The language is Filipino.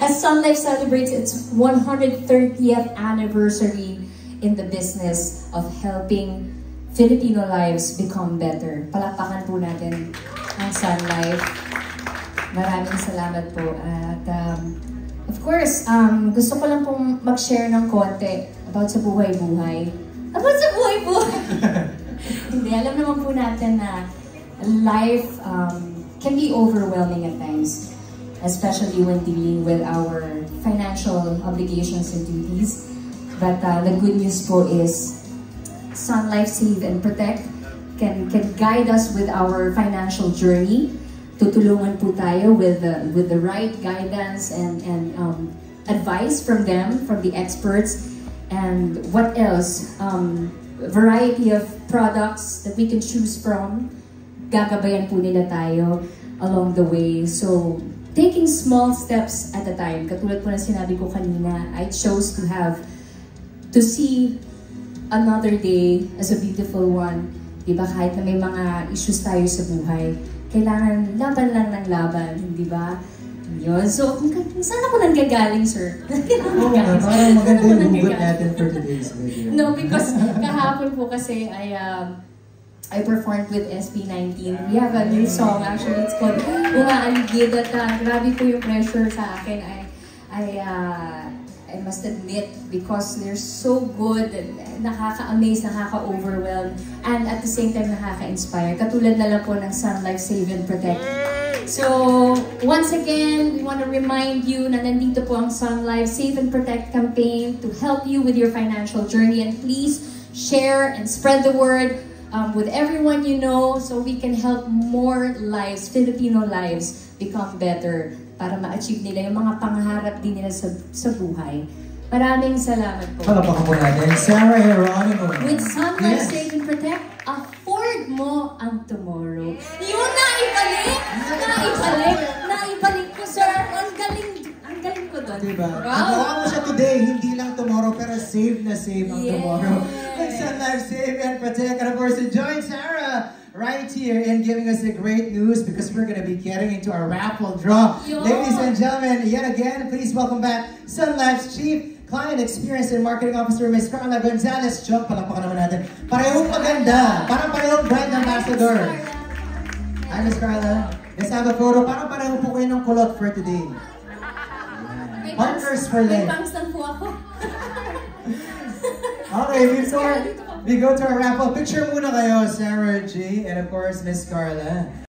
As Sun Life celebrates its 130th anniversary in the business of helping Filipino lives become better. Palakpakan po natin ang Sun Life. Maraming salamat po. At of course, gusto ko lang pong mag-share ng konti about sa buhay-buhay. About sa buhay-buhay! Hindi, alam naman po natin na life can be overwhelming at times, especially when dealing with our financial obligations and duties. But the good news po is Sun Life Save and Protect can guide us with our financial journey. Tutulungan po tayo with the right guidance and advice from them, from the experts. And what else? Variety of products that we can choose from. Gagabayan po nila tayo along the way. So, taking small steps at a time. Katulad po na sinabi ko kanina, I chose to see another day as a beautiful one. Diba? Kahit na may mga issues tayo sa buhay, kailangan laban lang ng laban, di ba? Yun. So, saan ako nanggagaling, sir? Parang maganda yung hugot natin for today's video. No, because kahapon po kasi I performed with SB19. We have a new song actually. It's called Umaaligid. At grabe po yung pressure sa akin. I must admit, because they're so good, nakaka-amaze, nakaka-overwhelm, and at the same time nakaka-inspire. Katulad na lang po ng Sun Life Save and Protect. So, once again, we want to remind you na nandito po ang Sun Life Save and Protect campaign to help you with your financial journey. And please share and spread the word with everyone you know so we can help more lives, Filipino lives, become better para ma-achieve nila yung mga pangarap din nila sa buhay. Maraming salamat po. Palapakan po natin, Sarah Geronimo. With Sun Life Save and Protect, afford mo ang tomorrow. Yun, naibalik! Naibalik ko, sir. Ang galing ko doon. Diba? Wow. Nagawa mo siya today, hindi lang tomorrow, pero save na save ang tomorrow. With Sun Life Save and Protect. And of course, to join Sarah right here and giving us the great news because we're going to be getting into our raffle draw. Ladies and gentlemen, yet again, please welcome back Sun Life's Chief Client Experience and Marketing Officer, Ms. Carla Gonzalez. Joke, palakpakan naman natin. Parehong maganda. Parang parehong brand ambassador. Hi, Ms. Carla. Let's have a photo. Parang pareho po kayo ng kulot for today. Partners for life. May bangs lang po ako. Okay, before we go to our raffle, picture muna kayo, Sarah G. And of course, Ms. Carla.